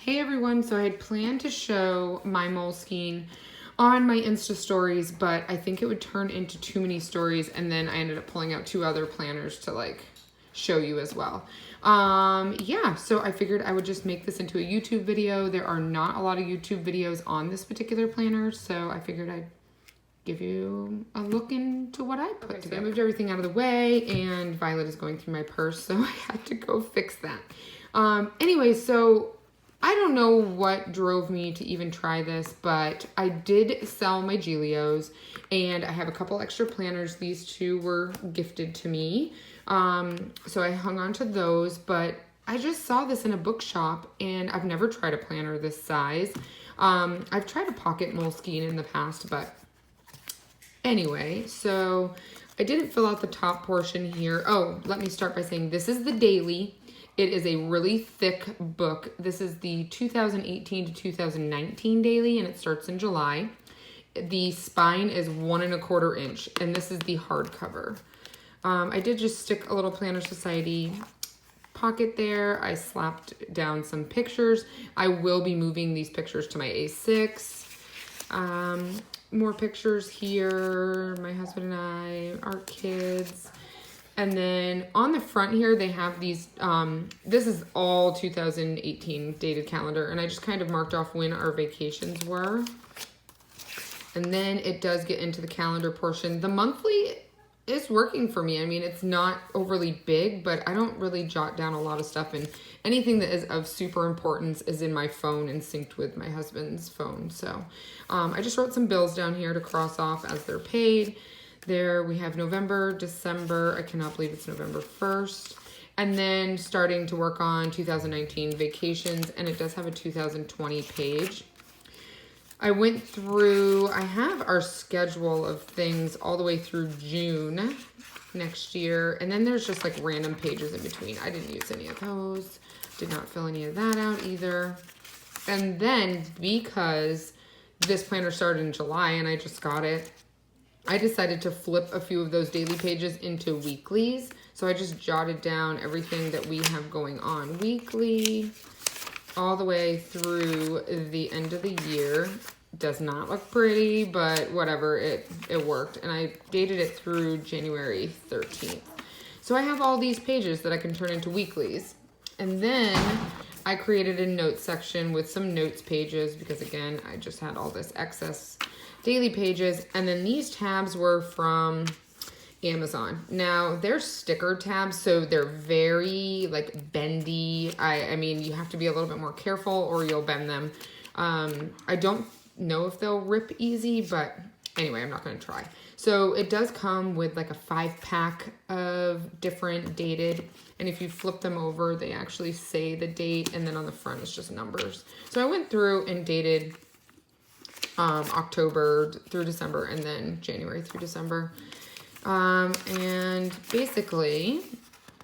Hey everyone, so I had planned to show my Moleskine on my Insta stories, but I think it would turn into too many stories, and then I ended up pulling out two other planners to like show you as well. Yeah, so I figured I would just make this into a YouTube video. There are not a lot of YouTube videos on this particular planner, so I figured I'd give you a look into what I put together. So I moved everything out of the way, and Violet is going through my purse, so I had to go fix that. Anyway, so I don't know what drove me to even try this, but I did sell my Giglios, and I have a couple extra planners. These two were gifted to me, so I hung on to those, but I just saw this in a bookshop, and I've never tried a planner this size. I've tried a pocket Moleskine in the past, but anyway, so I didn't fill out the top portion here. Oh, let me start by saying this is the daily. It is a really thick book. This is the 2018 to 2019 daily, and it starts in July. The spine is 1 1/4 inch, and this is the hardcover. I did just stick a little Planner Society pocket there. I slapped down some pictures. I will be moving these pictures to my A6. More pictures here, my husband and I, our kids. And then on the front here, they have these, this is all 2018 dated calendar, and I just kind of marked off when our vacations were. And then it does get into the calendar portion. The monthly is working for me. I mean, it's not overly big, but I don't really jot down a lot of stuff, and anything that is of super importance is in my phone and synced with my husband's phone. So I just wrote some bills down here to cross off as they're paid. There we have November, December. I cannot believe it's November 1st. And then starting to work on 2019 vacations, and it does have a 2020 page. I went through, I have our schedule of things all the way through June next year. And then there's just like random pages in between. I didn't use any of those. Did not fill any of that out either. And then because this planner started in July and I just got it, I decided to flip a few of those daily pages into weeklies. So I just jotted down everything that we have going on weekly all the way through the end of the year. Does not look pretty, but whatever, it worked. And I dated it through January 13th. So I have all these pages that I can turn into weeklies. And then I created a notes section with some notes pages because again, I just had all this excess daily pages. And then these tabs were from Amazon. Now they're sticker tabs, so they're very like bendy. I mean, you have to be a little bit more careful or you'll bend them. I don't know if they'll rip easy, but anyway, I'm not going to try. So it does come with like a 5-pack of different dated, and if you flip them over, they actually say the date, and then on the front it's just numbers. So I went through and dated October through December, and then January through December. And basically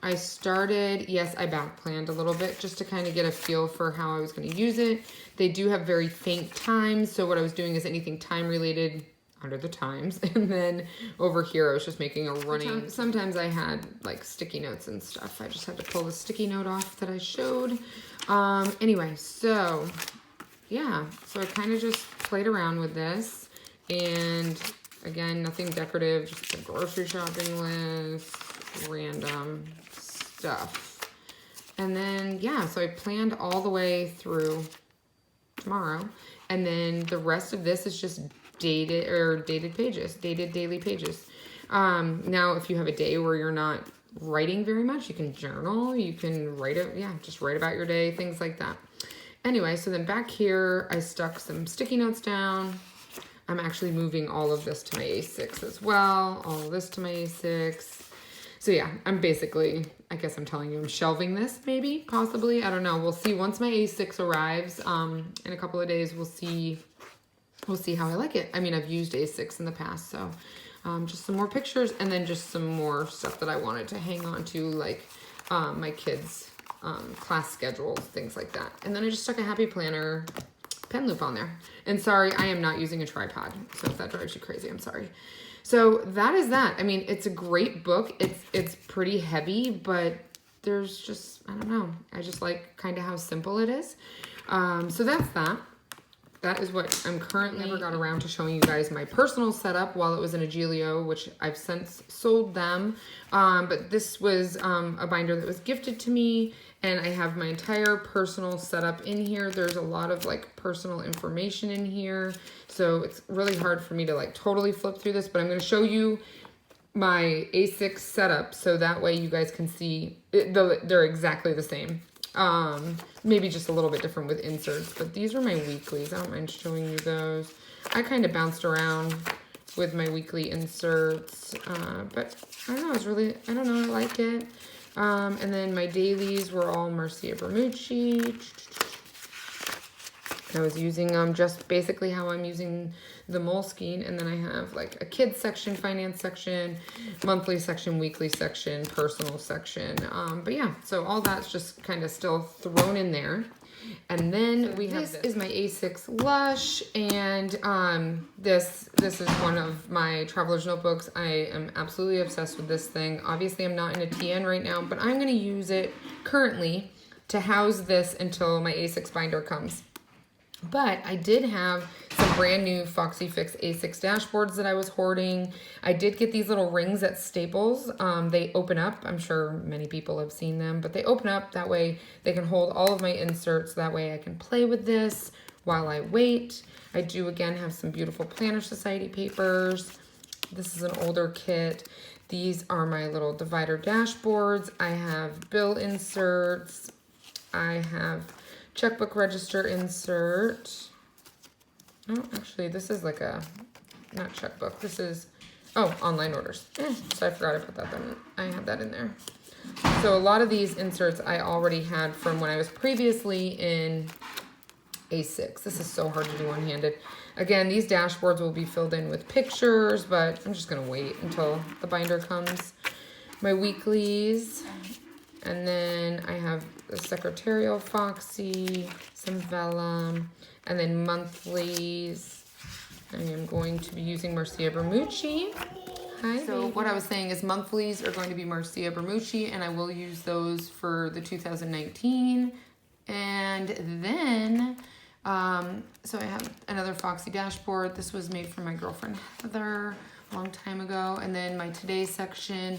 I started, yes, I back planned a little bit just to kind of get a feel for how I was going to use it. They do have very faint times. So what I was doing is anything time related under the times. And then over here, I was just making a running. Sometimes I had like sticky notes and stuff. I just had to pull the sticky note off that I showed. Anyway, so yeah, so I kind of just played around with this, and again, nothing decorative, just a grocery shopping list, random stuff. And then, yeah, so I planned all the way through tomorrow, and then the rest of this is just dated pages, dated daily pages. Now, if you have a day where you're not writing very much, you can journal, you can write it, yeah, just write about your day, things like that. Anyway, so then back here, I stuck some sticky notes down. I'm actually moving all of this to my A6 as well, all of this to my A6. So yeah, I'm basically, I guess I'm telling you, I'm shelving this maybe, possibly. I don't know. We'll see once my A6 arrives in a couple of days. We'll see how I like it. I mean, I've used A6 in the past, so just some more pictures and then just some more stuff that I wanted to hang on to, like my kids' class schedules, things like that. And then I just stuck a happy planner pen loop on there. And sorry, I am not using a tripod, so if that drives you crazy, I'm sorry. So that is that. I mean, it's a great book. It's pretty heavy, but there's just, I don't know. I just like kind of how simple it is. So that's that. That is what I'm currently. Never got around to showing you guys my personal setup while it was in Agilio, which I've since sold them. But this was a binder that was gifted to me, and I have my entire personal setup in here. There's a lot of like personal information in here, so it's really hard for me to like totally flip through this, but I'm going to show you my A6 setup so that way you guys can see they're exactly the same. Maybe just a little bit different with inserts, but these are my weeklies. I don't mind showing you those. I kind of bounced around with my weekly inserts, but I don't know, I don't know, I like it. And then my dailies were all Marcia Bermucci. I was using them just basically how I'm using the Moleskine, and then I have like a kids section, finance section, monthly section, weekly section, personal section. But yeah, so all that's just kind of still thrown in there. And then we have this is my A6 Lush, and this is one of my traveler's notebooks. I am absolutely obsessed with this thing. Obviously, I'm not in a TN right now, but I'm going to use it currently to house this until my A6 binder comes. But I did have some brand new Foxy Fix A6 dashboards that I was hoarding. I did get these little rings at Staples. They open up. I'm sure many people have seen them, but they open up. That way they can hold all of my inserts. That way I can play with this while I wait. I do, again, have some beautiful Planner Society papers. This is an older kit. These are my little divider dashboards. I have bill inserts. I have checkbook register insert. Oh, actually, this is like a, not checkbook. This is, oh, online orders. So I forgot I put that in. I have that in there. So a lot of these inserts I already had from when I was previously in A6. This is so hard to do one-handed. Again, these dashboards will be filled in with pictures, but I'm just going to wait until the binder comes. My weeklies. And then I have the secretarial Foxy, some vellum, and then monthlies. I am going to be using Marcia Bermucci. Hi, so baby. What I was saying is monthlies are going to be Marcia Bermucci, and I will use those for the 2019. And then, so I have another Foxy dashboard. This was made for my girlfriend Heather a long time ago. And then my today section,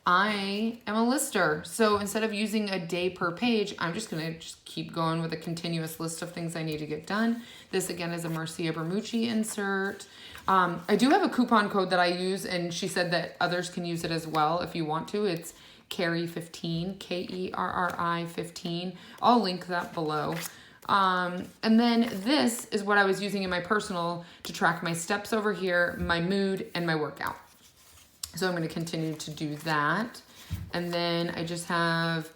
I am a lister. So instead of using a day per page, I'm just going to keep going with a continuous list of things I need to get done. This again is a Marcia Bermucci insert. I do have a coupon code that I use, and she said that others can use it as well if you want to. It's Kerry15, Kerri 15. I'll link that below. And then this is what I was using in my personal to track my steps over here, my mood, and my workout. So I'm going to continue to do that. And then I just have,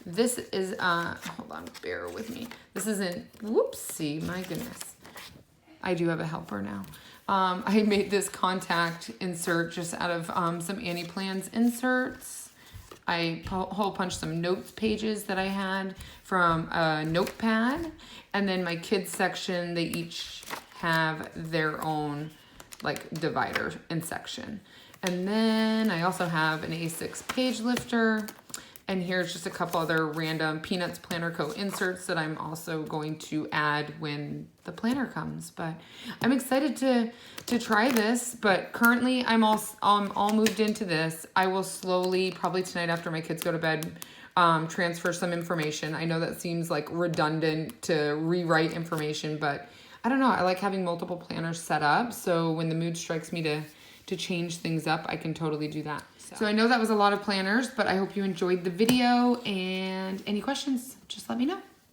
this is, hold on, bear with me. This isn't, whoopsie, my goodness. I do have a helper now. I made this contact insert just out of some Annie Plans inserts. I hole punched some notes pages that I had from a notepad. And then my kids section, they each have their own like divider and section. And then I also have an A6 page lifter. And here's just a couple other random Peanuts Planner Co. inserts that I'm also going to add when the planner comes. But I'm excited to try this. But currently I'm all moved into this. I will slowly, probably tonight after my kids go to bed, transfer some information. I know that seems like redundant to rewrite information, but I don't know. I like having multiple planners set up. So when the mood strikes me to change things up, I can totally do that. So I know that was a lot of planners, but I hope you enjoyed the video, and any questions, just let me know.